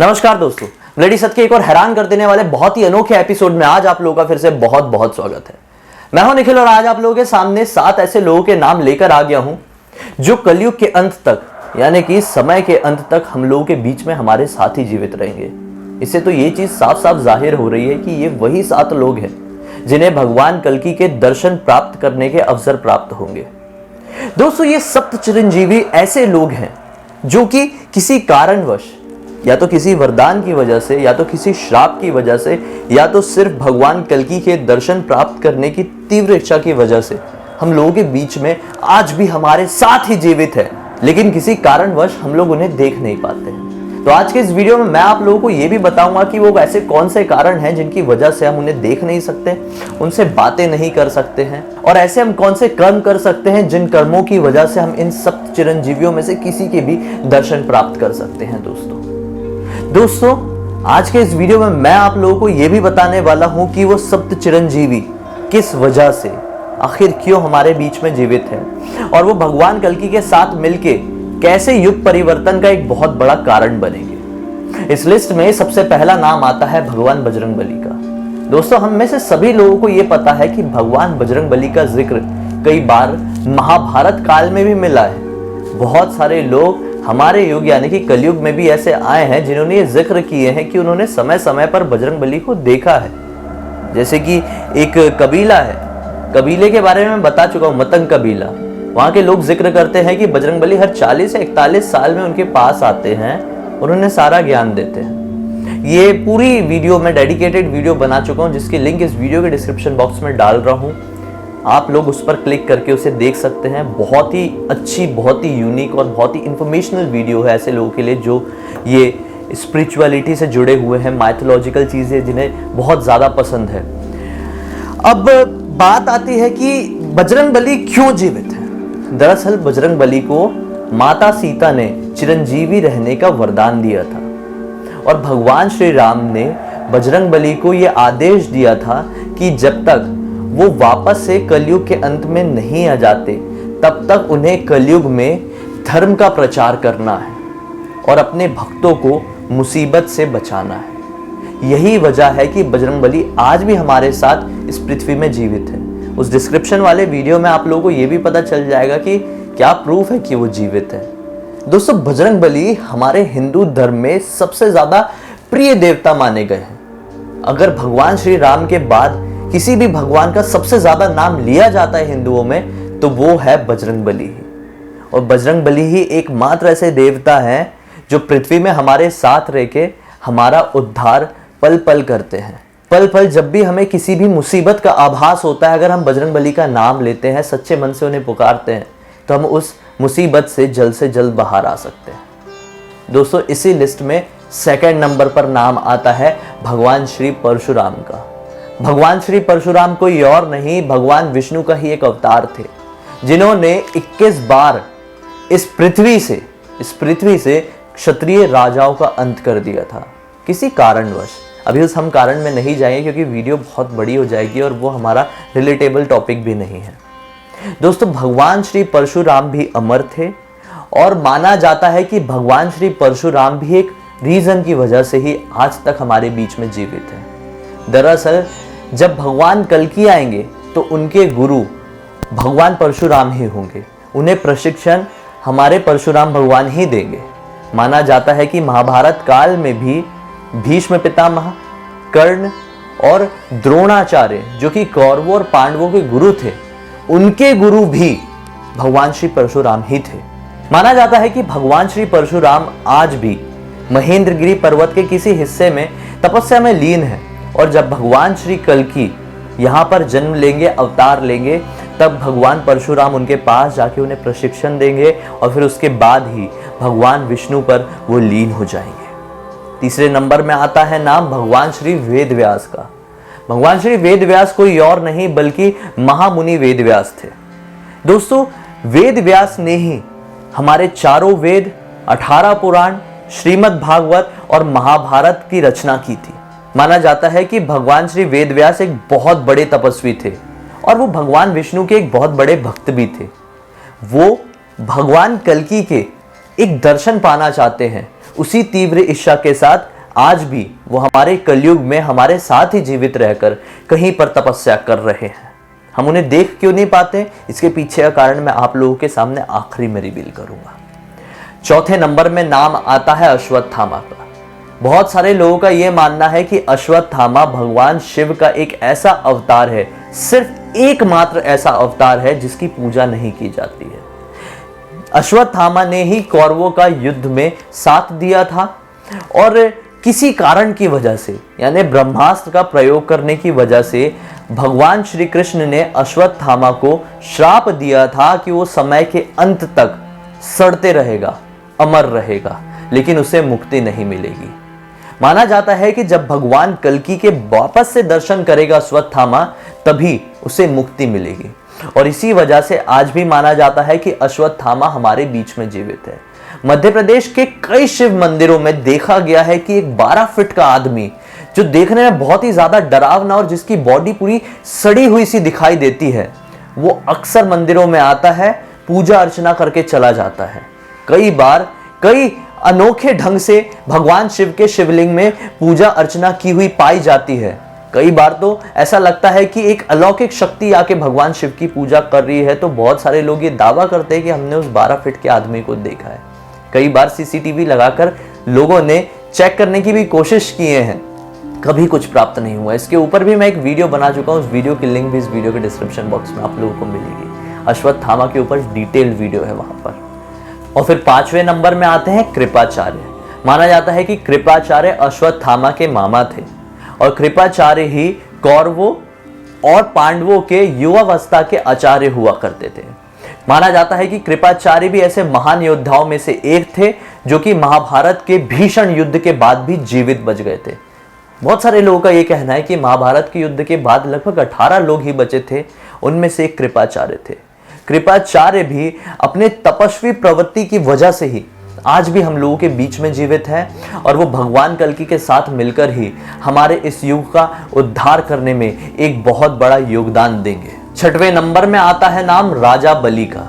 नमस्कार दोस्तों, ब्लडी सत्य के एक और हैरान कर देने वाले बहुत ही अनोखे एपिसोड में आज आप लोगों का फिर से बहुत बहुत स्वागत है। मैं हूं निखिल और आज आप लोगों के सामने 7 ऐसे लोगों के नाम लेकर आ गया हूं जो कलयुग के अंत तक यानी कि समय के अंत तक हम लोगों के बीच में हमारे साथ ही जीवित रहेंगे। इससे तो ये चीज साफ साफ जाहिर हो रही है कि ये वही 7 लोग हैं जिन्हें भगवान कल्कि के दर्शन प्राप्त करने के अवसर प्राप्त होंगे। दोस्तों, ये सप्त चिरंजीवी ऐसे लोग हैं जो कि किसी कारणवश, या तो किसी वरदान की वजह से, या तो किसी श्राप की वजह से, या तो सिर्फ भगवान कल्कि के दर्शन प्राप्त करने की तीव्र इच्छा की वजह से हम लोगों के बीच में आज भी हमारे साथ ही जीवित है, लेकिन किसी कारणवश हम लोग उन्हें देख नहीं पाते हैं। तो आज के इस वीडियो में मैं आप लोगों को यह भी बताऊंगा कि वो ऐसे कौन से कारण हैं जिनकी वजह से हम उन्हें देख नहीं सकते, उनसे बातें नहीं कर सकते हैं, और ऐसे हम कौन से कर्म कर सकते हैं जिन कर्मों की वजह से हम इन सप्त चिरंजीवियों में से किसी के भी दर्शन प्राप्त कर सकते हैं। दोस्तों, आज के इस वीडियो में मैं आप लोगों को यह भी बताने वाला हूं कि वो सप्त चिरंजीवी किस वजह से, आखिर क्यों हमारे बीच में जीवित है, और वो भगवान कल्कि के साथ मिलके कैसे युग परिवर्तन का एक बहुत बड़ा कारण बनेंगे। इस लिस्ट में सबसे पहला नाम आता है भगवान बजरंगबली का। दोस्तों, हम में से सभी लोगों को यह पता है कि भगवान बजरंगबली का जिक्र कई बार महाभारत काल में भी मिला है। बहुत सारे लोग हमारे युग यानी कि कलयुग में भी ऐसे आए हैं जिन्होंने ये जिक्र किए हैं कि उन्होंने समय समय पर बजरंगबली को देखा है। जैसे कि एक कबीला है, कबीले के बारे में मैं बता चुका हूं, मतंग कबीला। वहां के लोग जिक्र करते हैं कि बजरंगबली हर 40 से 41 साल में उनके पास आते हैं और उन्हें सारा ज्ञान देते हैं। ये पूरी वीडियो में डेडिकेटेड वीडियो बना चुका हूं जिसकी लिंक इस वीडियो के डिस्क्रिप्शन बॉक्स में डाल रहा हूं। आप लोग उस पर क्लिक करके उसे देख सकते हैं। बहुत ही अच्छी, बहुत ही यूनिक और बहुत ही इंफॉर्मेशनल वीडियो है ऐसे लोगों के लिए जो ये स्पिरिचुअलिटी से जुड़े हुए हैं, माइथोलॉजिकल चीज़ें जिन्हें बहुत ज़्यादा पसंद है। अब बात आती है कि बजरंगबली क्यों जीवित है। दरअसल बजरंगबली को माता सीता ने चिरंजीवी रहने का वरदान दिया था, और भगवान श्री राम ने बजरंगबली को यह आदेश दिया था कि जब तक वो वापस से कलयुग के अंत में नहीं आ जाते तब तक उन्हें कलयुग में धर्म का प्रचार करना है और अपने भक्तों को मुसीबत से बचाना है। यही वजह है कि बजरंगबली आज भी हमारे साथ इस पृथ्वी में जीवित है। उस डिस्क्रिप्शन वाले वीडियो में आप लोगों को यह भी पता चल जाएगा कि क्या प्रूफ है कि वो जीवित है। दोस्तों, बजरंगबली हमारे हिंदू धर्म में सबसे ज्यादा प्रिय देवता माने गए हैं। अगर भगवान श्री राम के बाद किसी भी भगवान का सबसे ज्यादा नाम लिया जाता है हिंदुओं में तो वो है बजरंगबली ही। और बजरंगबली ही एकमात्र ऐसे देवता हैं जो पृथ्वी में हमारे साथ रह के हमारा उद्धार पल पल करते हैं। पल पल जब भी हमें किसी भी मुसीबत का आभास होता है, अगर हम बजरंगबली का नाम लेते हैं, सच्चे मन से उन्हें पुकारते हैं, तो हम उस मुसीबत से जल्द बाहर आ सकते हैं। दोस्तों, इसी लिस्ट में सेकंड नंबर पर नाम आता है भगवान श्री परशुराम का। भगवान श्री परशुराम कोई और नहीं, भगवान विष्णु का ही एक अवतार थे जिन्होंने 21 बार इस पृथ्वी से क्षत्रिय राजाओं का अंत कर दिया था किसी कारणवश। अभी उस हम कारण में नहीं जाएंगे क्योंकि वीडियो बहुत बड़ी हो जाएगी और वो हमारा रिलेटेबल टॉपिक भी नहीं है। दोस्तों, भगवान श्री परशुराम भी अमर थे और माना जाता है कि भगवान श्री परशुराम भी एक रीजन की वजह से ही आज तक हमारे बीच में जीवित है। दरअसल जब भगवान कल्कि आएंगे तो उनके गुरु भगवान परशुराम ही होंगे। उन्हें प्रशिक्षण हमारे परशुराम भगवान ही देंगे। माना जाता है कि महाभारत काल में भी भीष्म पितामह, कर्ण और द्रोणाचार्य जो कि कौरवों और पांडवों के गुरु थे, उनके गुरु भी भगवान श्री परशुराम ही थे। माना जाता है कि भगवान श्री परशुराम आज भी महेंद्रगिरी पर्वत के किसी हिस्से में तपस्या में लीन है, और जब भगवान श्री कल्कि यहाँ पर जन्म लेंगे, अवतार लेंगे, तब भगवान परशुराम उनके पास जाके उन्हें प्रशिक्षण देंगे और फिर उसके बाद ही भगवान विष्णु पर वो लीन हो जाएंगे। तीसरे नंबर में आता है नाम भगवान श्री वेदव्यास का। भगवान श्री वेदव्यास कोई और नहीं बल्कि महामुनि वेदव्यास थे। दोस्तों, वेदव्यास ने ही हमारे चारों वेद, 18 पुराण, श्रीमद् भागवत और महाभारत की रचना की थी। माना जाता है कि भगवान श्री वेदव्यास एक बहुत बड़े तपस्वी थे और वो भगवान विष्णु के एक बहुत बड़े भक्त भी थे। वो भगवान कल्कि के एक दर्शन पाना चाहते हैं, उसी तीव्र इच्छा के साथ आज भी वो हमारे कलयुग में हमारे साथ ही जीवित रहकर कहीं पर तपस्या कर रहे हैं। हम उन्हें देख क्यों नहीं पाते, इसके पीछे का कारण मैं आप लोगों के सामने आखिरी में रिवील करूंगा। चौथे नंबर में नाम आता है अश्वत्थामा का। बहुत सारे लोगों का यह मानना है कि अश्वत्थामा भगवान शिव का एक ऐसा अवतार है, सिर्फ एकमात्र ऐसा अवतार है जिसकी पूजा नहीं की जाती है। अश्वत्थामा ने ही कौरवों का युद्ध में साथ दिया था और किसी कारण की वजह से, यानी ब्रह्मास्त्र का प्रयोग करने की वजह से भगवान श्री कृष्ण ने अश्वत्थामा को श्राप दिया था कि वो समय के अंत तक सड़ते रहेगा, अमर रहेगा, लेकिन उसे मुक्ति नहीं मिलेगी। माना जाता है कि जब भगवान कल्कि के वापस से दर्शन करेगा अश्वत्थामा, तभी उसे मुक्ति मिलेगी। और इसी वजह से आज भी माना जाता है कि अश्वत्थामा हमारे बीच में जीवित है। मध्य प्रदेश के कई शिव मंदिरों में देखा गया है कि एक 12 फीट का आदमी, जो देखने में बहुत ही ज्यादा डरावना और जिसकी बॉडी पूरी सड़ी हुई सी दिखाई देती है, वो अक्सर मंदिरों में आता है, पूजा अर्चना करके चला जाता है। कई बार कई अनोखे ढंग से भगवान शिव के शिवलिंग में पूजा अर्चना की हुई पाई जाती है। कई बार तो ऐसा लगता है कि एक अलौकिक शक्ति आके भगवान शिव की पूजा कर रही है। तो बहुत सारे लोग ये दावा करते हैं कि हमने उस 12 फीट के आदमी को देखा है। कई बार सीसीटीवी लगाकर लोगों ने चेक करने की भी कोशिश किए हैं, कभी कुछ प्राप्त नहीं हुआ। इसके ऊपर भी मैं एक वीडियो बना चुका हूँ, उस वीडियो की लिंक भी इस वीडियो के डिस्क्रिप्शन बॉक्स में आप लोगों को मिलेगी। अश्वत्थामा के ऊपर डिटेल्ड वीडियो है वहां पर। और फिर 5वें नंबर में आते हैं कृपाचार्य। माना जाता है कि कृपाचार्य अश्वत्थामा के मामा थे और कृपाचार्य ही कौरवों और पांडवों के युवावस्था के आचार्य हुआ करते थे। माना जाता है कि कृपाचार्य भी ऐसे महान योद्धाओं में से एक थे जो कि महाभारत के भीषण युद्ध के बाद भी जीवित बच गए थे। बहुत सारे लोगों का यह कहना है कि महाभारत के युद्ध के बाद लगभग 18 लोग ही बचे थे, उनमें से एक कृपाचार्य थे। कृपाचार्य भी अपने तपस्वी प्रवृत्ति की वजह से ही आज भी हम लोगों के बीच में जीवित है और वो भगवान कल्कि के साथ मिलकर ही हमारे इस युग का उद्धार करने में एक बहुत बड़ा योगदान देंगे। 6वें नंबर में आता है नाम राजा बलि का।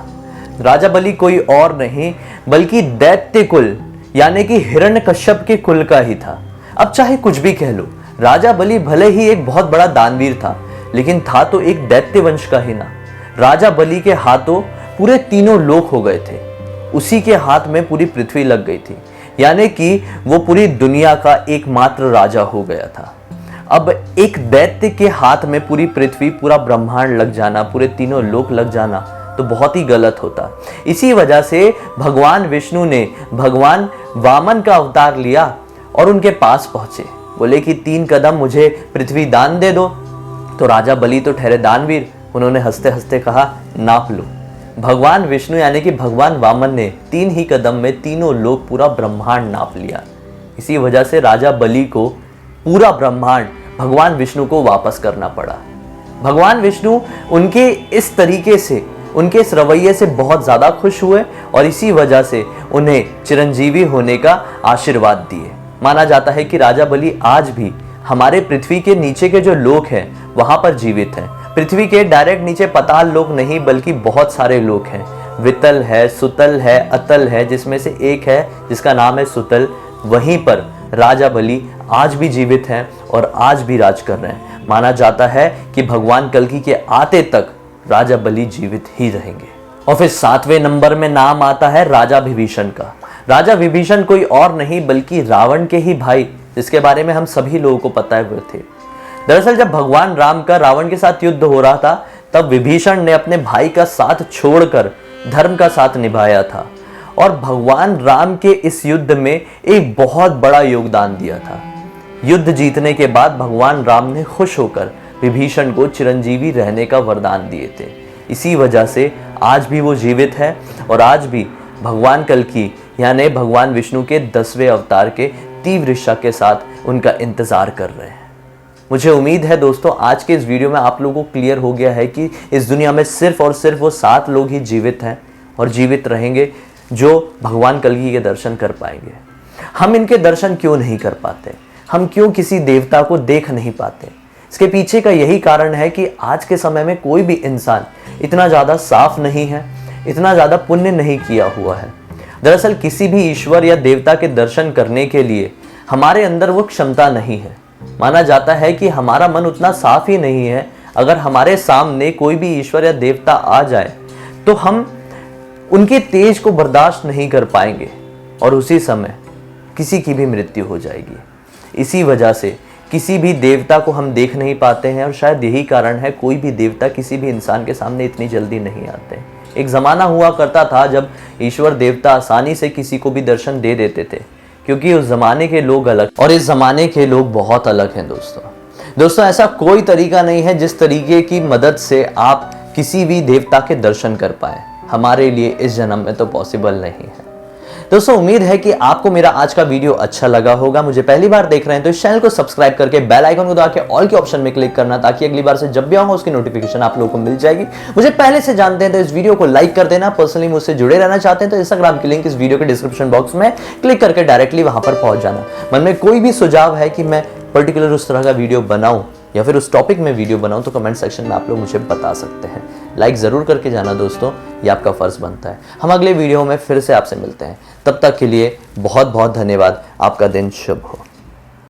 राजा बलि कोई और नहीं बल्कि दैत्य कुल यानी कि हिरण्यकश्यप के कुल का ही था। अब चाहे कुछ भी कह लो, राजा बलि भले ही एक बहुत बड़ा दानवीर था, लेकिन था तो एक दैत्य वंश का ही ना। राजा बलि के हाथों पूरे तीनों लोक हो गए थे, उसी के हाथ में पूरी पृथ्वी लग गई थी, यानी कि वो पूरी दुनिया का एकमात्र राजा हो गया था। अब एक दैत्य के हाथ में पूरी पृथ्वी, पूरा ब्रह्मांड लग जाना, पूरे तीनों लोक लग जाना तो बहुत ही गलत होता। इसी वजह से भगवान विष्णु ने भगवान वामन का अवतार लिया और उनके पास पहुंचे, बोले कि 3 कदम मुझे पृथ्वी दान दे दो। तो राजा बलि तो ठहरे दानवीर, उन्होंने हंसते हंसते कहा नाप लो। भगवान विष्णु यानी कि भगवान वामन ने 3 ही कदम में तीनों लोग पूरा ब्रह्मांड नाप लिया। इसी वजह से राजा बलि को पूरा ब्रह्मांड भगवान विष्णु को वापस करना पड़ा। भगवान विष्णु उनके इस तरीके से, उनके इस रवैये से बहुत ज्यादा खुश हुए और इसी वजह से उन्हें चिरंजीवी होने का आशीर्वाद दिए। माना जाता है कि राजा बलि आज भी हमारे पृथ्वी के नीचे के जो लोक हैं वहां पर जीवित हैं। पृथ्वी के डायरेक्ट नीचे पाताल लोक नहीं बल्कि बहुत सारे लोक हैं। वितल है, सुतल है, अतल है, जिसमें से एक है जिसका नाम है सुतल। वहीं पर राजा बलि आज भी जीवित हैं और आज भी राज कर रहे हैं। माना जाता है कि भगवान कल्कि के आते तक राजा बलि जीवित ही रहेंगे। और फिर 7वें नंबर में नाम आता है राजा विभीषण का। राजा विभीषण कोई और नहीं बल्कि रावण के ही भाई, जिसके बारे में हम सभी लोगों को पता हुए थे। दरअसल जब भगवान राम का रावण के साथ युद्ध हो रहा था, तब विभीषण ने अपने भाई का साथ छोड़कर धर्म का साथ निभाया था और भगवान राम के इस युद्ध में एक बहुत बड़ा योगदान दिया था। युद्ध जीतने के बाद भगवान राम ने खुश होकर विभीषण को चिरंजीवी रहने का वरदान दिए थे। इसी वजह से आज भी वो जीवित है और आज भी भगवान कल्कि यानी भगवान विष्णु के 10वें अवतार के तीव्र इच्छा के साथ उनका इंतजार कर रहे हैं। मुझे उम्मीद है दोस्तों आज के इस वीडियो में आप लोगों को क्लियर हो गया है कि इस दुनिया में सिर्फ और सिर्फ वो 7 लोग ही जीवित हैं और जीवित रहेंगे जो भगवान कल्कि के दर्शन कर पाएंगे। हम इनके दर्शन क्यों नहीं कर पाते? हम क्यों किसी देवता को देख नहीं पाते? इसके पीछे का यही कारण है कि आज के समय में कोई भी इंसान इतना ज़्यादा साफ नहीं है, इतना ज़्यादा पुण्य नहीं किया हुआ है। दरअसल किसी भी ईश्वर या देवता के दर्शन करने के लिए हमारे अंदर वो क्षमता नहीं है। माना जाता है कि हमारा मन उतना साफ ही नहीं है, अगर हमारे सामने कोई भी ईश्वर या देवता आ जाए तो हम उनके तेज को बर्दाश्त नहीं कर पाएंगे और उसी समय किसी की भी मृत्यु हो जाएगी। इसी वजह से किसी भी देवता को हम देख नहीं पाते हैं और शायद यही कारण है कोई भी देवता किसी भी इंसान के सामने इतनी जल्दी नहीं आते। एक ज़माना हुआ करता था जब ईश्वर देवता आसानी से किसी को भी दर्शन दे देते थे, क्योंकि उस ज़माने के लोग अलग और इस ज़माने के लोग बहुत अलग हैं। दोस्तों ऐसा कोई तरीका नहीं है जिस तरीके की मदद से आप किसी भी देवता के दर्शन कर पाए। हमारे लिए इस जन्म में तो पॉसिबल नहीं है। दोस्तों उम्मीद है कि आपको मेरा आज का वीडियो अच्छा लगा होगा। मुझे पहली बार देख रहे हैं तो इस चैनल को सब्सक्राइब करके बेल आइकन को दबा के ऑल के ऑप्शन में क्लिक करना, ताकि अगली बार से जब भी आऊंगा उसकी नोटिफिकेशन आप लोगों को मिल जाएगी। मुझे पहले से जानते हैं तो इस वीडियो को लाइक कर देना। पर्सनली मुझसे जुड़े रहना चाहते हैं तो इंस्टाग्राम की लिंक इस वीडियो के डिस्क्रिप्शन बॉक्स में क्लिक करके डायरेक्टली वहां पर पहुंच जाना। मन में कोई भी सुझाव है कि मैं पर्टिकुलर उस तरह का वीडियो बनाऊं या फिर उस टॉपिक में वीडियो बनाऊं तो कमेंट सेक्शन में आप लोग मुझे बता सकते हैं। लाइक ज़रूर करके जाना दोस्तों, ये आपका फ़र्ज़ बनता है। हम अगले वीडियो में फिर से आपसे मिलते हैं, तब तक के लिए बहुत बहुत धन्यवाद। आपका दिन शुभ हो।